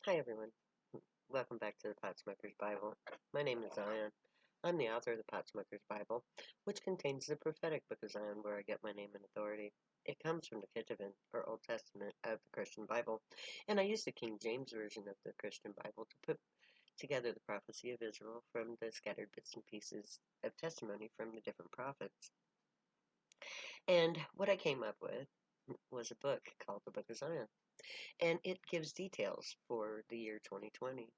Hi everyone. Welcome back to the Pot Smoker's Bible. My name is Zion. I'm the author of the Pot Smoker's Bible, which contains the prophetic book of Zion where I get my name and authority. It comes from the Ketuvim, or Old Testament, of the Christian Bible, and I use the King James Version of the Christian Bible to put together the prophecy of Israel from the scattered bits and pieces of testimony from the different prophets. And what I came up with was a book called the Book of Zion, and it gives details for the year 2020.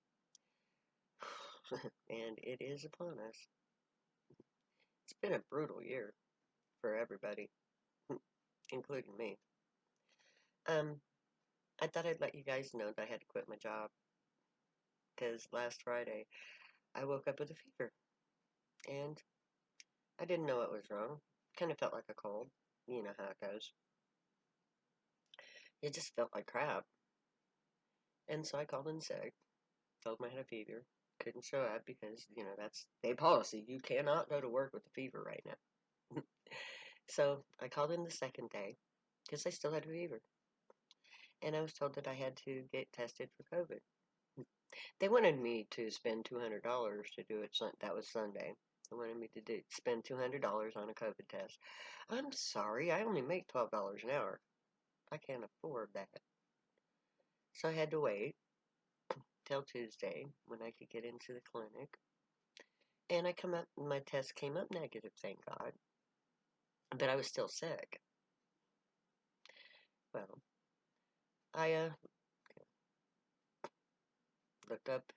And it is upon us. It's been a brutal year for everybody, including me. I thought I'd let you guys know that I had to quit my job because last Friday I woke up with a fever and I didn't know what was wrong. Kind of felt like a cold. You know how it goes. It just felt like crap. And so I called in sick, told them I had a fever, couldn't show up because, that's state policy. You cannot go to work with a fever right now. So I called in the second day because I still had a fever. And I was told that I had to get tested for COVID. They wanted me to spend $200 to do it. That was Sunday. They wanted me to spend $200 on a COVID test. I'm sorry, I only make $12 an hour. I can't afford that. So I had to wait till Tuesday when I could get into the clinic. And my test came up negative, thank God. But I was still sick. Well, I looked up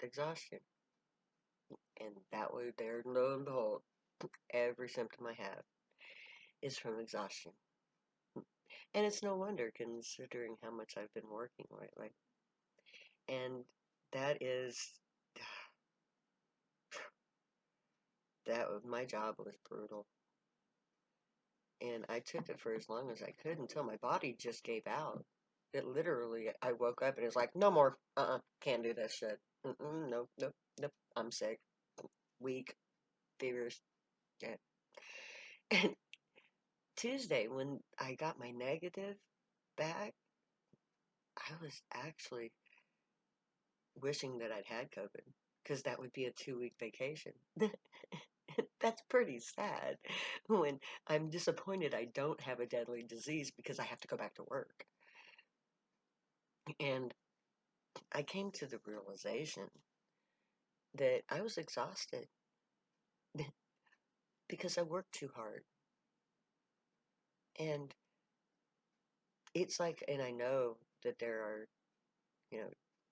exhaustion. And that way there, lo and behold, every symptom I have is from exhaustion. And it's no wonder considering how much I've been working lately. And that is, my job was brutal. And I took it for as long as I could until my body just gave out. It literally, I woke up and it's like, no more, can't do that shit. Nope, nope, nope, I'm sick, weak, fevers, yeah. And Tuesday, when I got my negative back, I was actually wishing that I'd had COVID because that would be a 2-week vacation. That's pretty sad when I'm disappointed I don't have a deadly disease because I have to go back to work. And I came to the realization that I was exhausted because I worked too hard. And it's like, and I know that there are,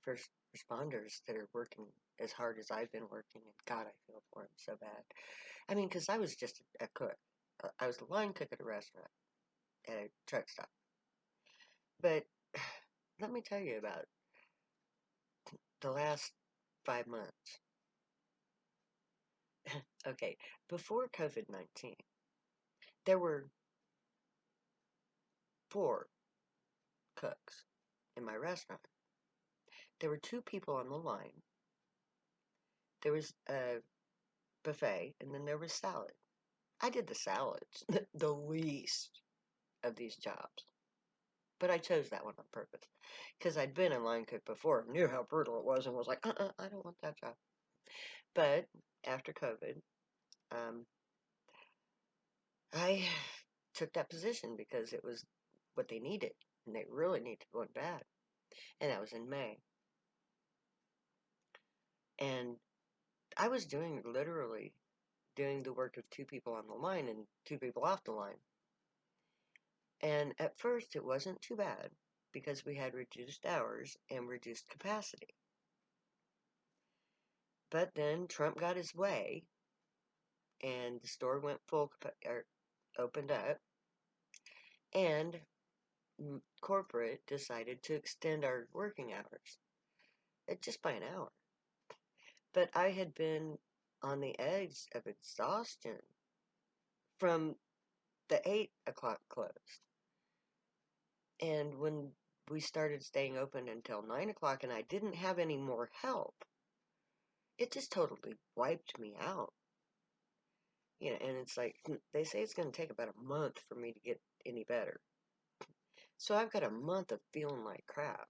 first responders that are working as hard as I've been working, and God, I feel for them so bad. I mean, because I was just a cook. I was a line cook at a restaurant, at a truck stop. But let me tell you about the last 5 months. Okay, before COVID-19, there were 4 cooks in my restaurant. There were 2 people on the line. There was a buffet, and then there was salad. I did the salads, the least of these jobs. But I chose that one on purpose because I'd been a line cook before, knew how brutal it was, and was like, I don't want that job. But after COVID, um, I took that position because it was what they needed, and they really needed one bad. And that was in May. And I was literally doing the work of 2 people on the line and 2 people off the line. And at first, it wasn't too bad because we had reduced hours and reduced capacity. But then Trump got his way, and the store went opened up, and corporate decided to extend our working hours, just by an hour. But I had been on the edge of exhaustion from the 8 o'clock close. And when we started staying open until 9 o'clock and I didn't have any more help, it just totally wiped me out. And it's like, they say it's going to take about a month for me to get any better. So I've got a month of feeling like crap.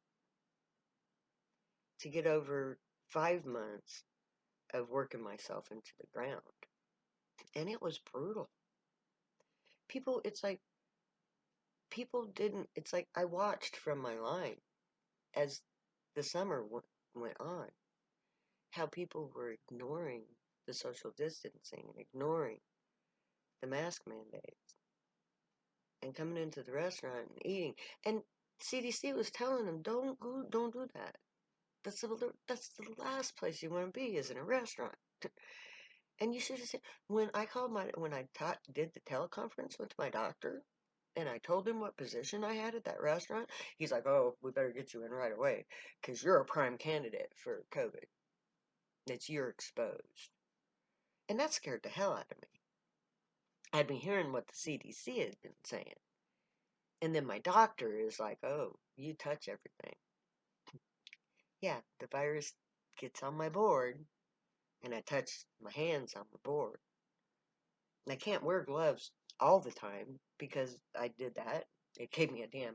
to get over 5 months of working myself into the ground. And it was brutal. It's like, people didn't, it's like I watched from my line as the summer went on, how people were ignoring the social distancing and ignoring the mask mandates and coming into the restaurant and eating. And CDC was telling them, don't do that. That's the last place you want to be, is in a restaurant. And you should have said, when I did the teleconference with my doctor, and I told him what position I had at that restaurant, he's like, "Oh, we better get you in right away, because you're a prime candidate for COVID. You're exposed." And that scared the hell out of me. I'd been hearing what the CDC had been saying. And then my doctor is like, "Oh, you touch everything." Yeah, the virus gets on my board, and I touch my hands on the board. And I can't wear gloves all the time because I did that. It gave me a damn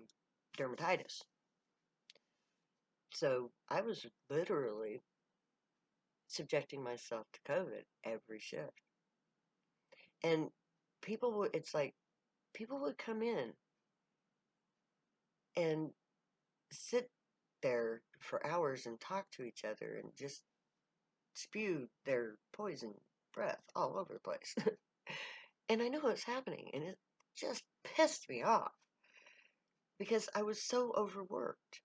dermatitis. So I was literally subjecting myself to COVID every shift. And it's like, people would come in and sit there for hours and talk to each other and just spew their poison breath all over the place. And I know what's happening, and it just pissed me off because I was so overworked.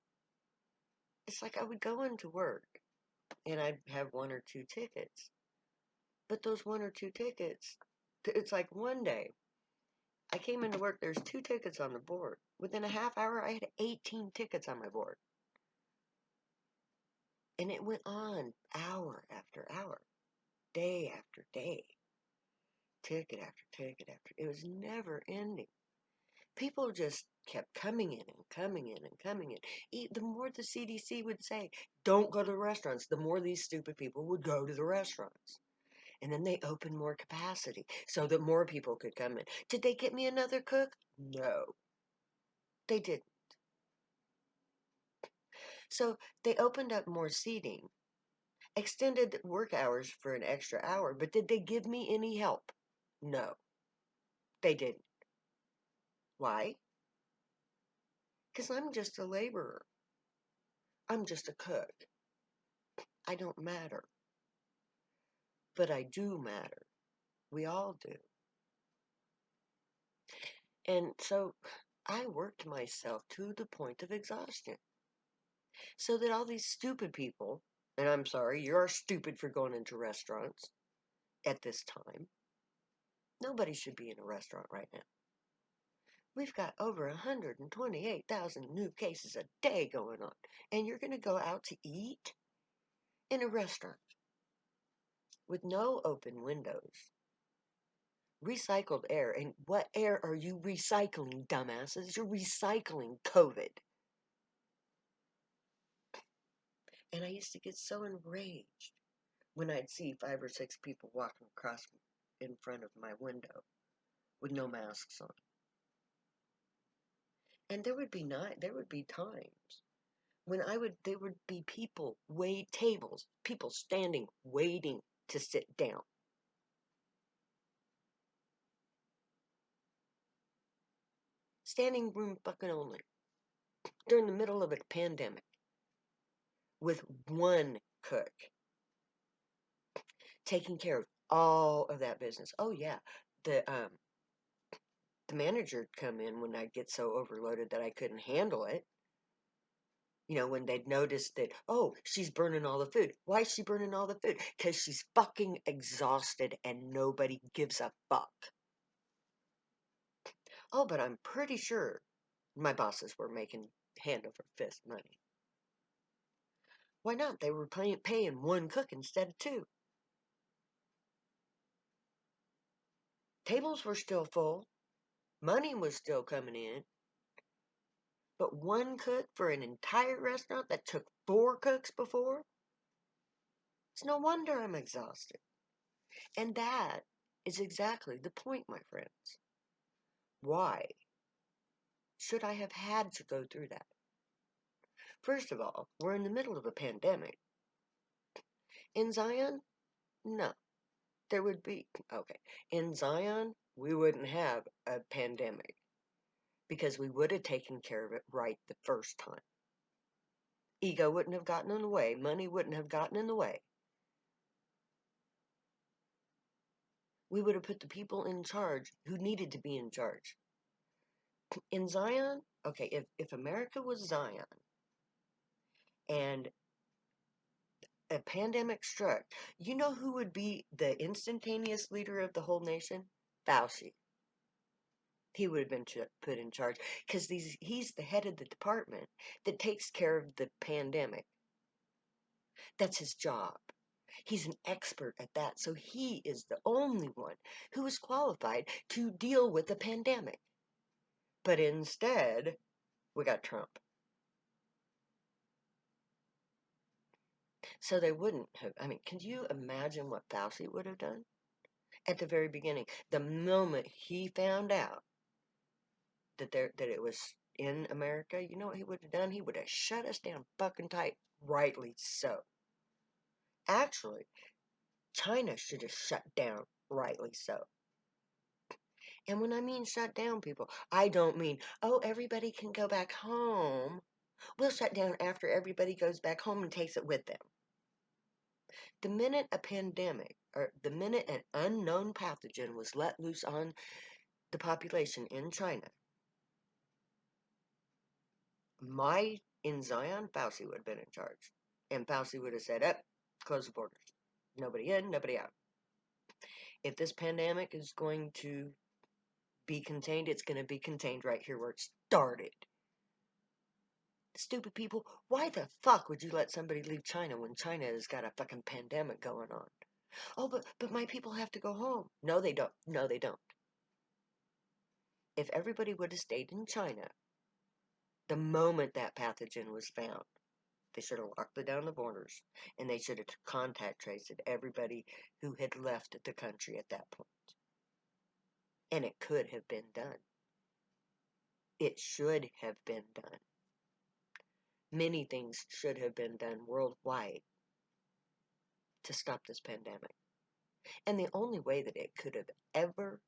It's like I would go into work and I'd have one or two tickets. But those one or two tickets, it's like one day I came into work, there's 2 tickets on the board. Within a half hour, I had 18 tickets on my board. And it went on hour after hour, day after day, ticket after ticket after. It was never ending. People just kept coming in and coming in and coming in. The more the CDC would say, don't go to the restaurants, the more these stupid people would go to the restaurants. And then they opened more capacity so that more people could come in. Did they get me another cook? No, they didn't. So they opened up more seating, extended work hours for an extra hour, but did they give me any help? No, they didn't. Why? Because I'm just a laborer. I'm just a cook. I don't matter. But I do matter. We all do. And so I worked myself to the point of exhaustion. So that all these stupid people, and I'm sorry, you're stupid for going into restaurants at this time. Nobody should be in a restaurant right now. We've got over 128,000 new cases a day going on. And you're going to go out to eat in a restaurant with no open windows, recycled air. And what air are you recycling, dumbasses? You're recycling COVID. And I used to get so enraged when I'd see 5 or 6 people walking across in front of my window with no masks on. And there would be times when there would be people, tables, people standing, waiting to sit down. Standing room fucking only. During the middle of a pandemic. With one cook. Taking care of all of that business. Oh yeah. The manager'd come in when I'd get so overloaded that I couldn't handle it. When they'd noticed that, oh, she's burning all the food. Why is she burning all the food? Because she's fucking exhausted and nobody gives a fuck. Oh, but I'm pretty sure my bosses were making hand over fist money. Why not? They were paying one cook instead of 2. Tables were still full. Money was still coming in. But one cook for an entire restaurant that took 4 cooks before? It's no wonder I'm exhausted. And that is exactly the point, my friends. Why should I have had to go through that? First of all, we're in the middle of a pandemic. In Zion, no. There would be, okay. In Zion, we wouldn't have a pandemic because we would have taken care of it right the first time. Ego wouldn't have gotten in the way. Money wouldn't have gotten in the way. We would have put the people in charge who needed to be in charge. In Zion, okay, if America was Zion and a pandemic struck, you know who would be the instantaneous leader of the whole nation? Fauci. He would have been put in charge because he's the head of the department that takes care of the pandemic. That's his job. He's an expert at that, so he is the only one who is qualified to deal with the pandemic. But instead, we got Trump. So they wouldn't have, I mean, can you imagine what Fauci would have done? At the very beginning, the moment he found out that it was in America, you know what he would have done? He would have shut us down fucking tight. Rightly so. Actually, China should have shut down. Rightly so. And when I mean shut down, people, I don't mean, oh, everybody can go back home. We'll shut down after everybody goes back home and takes it with them. The minute a pandemic, or the minute an unknown pathogen was let loose on the population in China, in Zion, Fauci would have been in charge. And Fauci would have said, up, close the borders. Nobody in, nobody out. If this pandemic is going to be contained, it's going to be contained right here where it started. Stupid people, why the fuck would you let somebody leave China when China has got a fucking pandemic going on? Oh, but my people have to go home. No, they don't. No, they don't. If everybody would have stayed in China, the moment that pathogen was found, they should have locked down the borders, and they should have contact traced everybody who had left the country at that point. And it could have been done. It should have been done. Many things should have been done worldwide to stop this pandemic. And the only way that it could have ever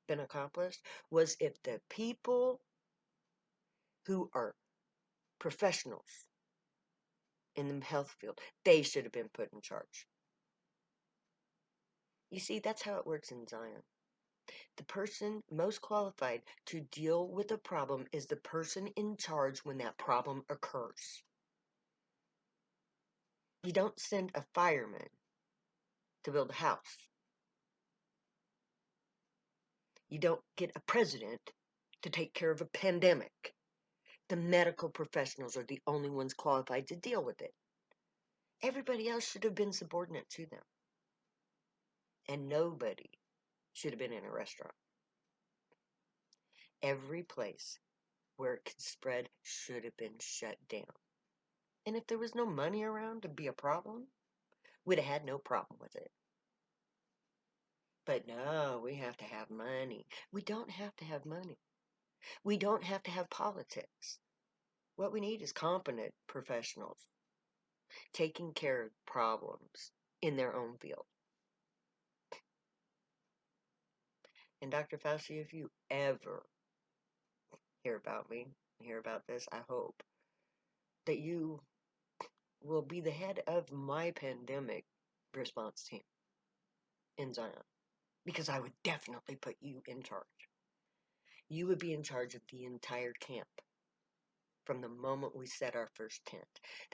been accomplished was if the people who are professionals in the health field, they should have been put in charge. You see, that's how it works in Zion. The person most qualified to deal with a problem is the person in charge when that problem occurs. You don't send a fireman to build a house. You don't get a president to take care of a pandemic. The medical professionals are the only ones qualified to deal with it. Everybody else should have been subordinate to them. And nobody should have been in a restaurant. Every place where it could spread should have been shut down. And if there was no money around to be a problem, we'd have had no problem with it. But no, we have to have money. We don't have to have money. We don't have to have politics. What we need is competent professionals taking care of problems in their own field. And Dr. Fauci, if you ever hear about me, hear about this, I hope that you will be the head of my pandemic response team in Zion. Because I would definitely put you in charge. You would be in charge of the entire camp from the moment we set our first tent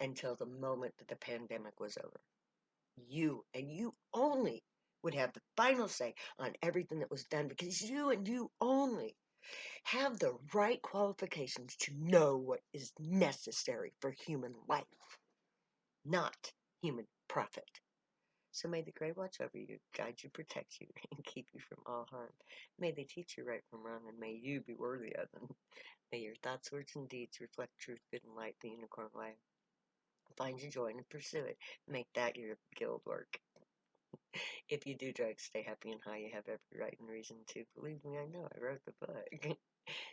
until the moment that the pandemic was over. You, and you only, would have the final say on everything that was done because you and you only have the right qualifications to know what is necessary for human life, not human profit. So may the Grey watch over you, guide you, protect you, and keep you from all harm. May they teach you right from wrong, and may you be worthy of them. May your thoughts, words, and deeds reflect truth, good, and light, the unicorn way. Find your joy and pursue it. Make that your guild work. If you do drugs, stay happy and high. You have every right and reason to. Believe me, I know. I wrote the book.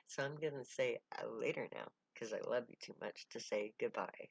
So I'm going to say later now, because I love you too much to say goodbye.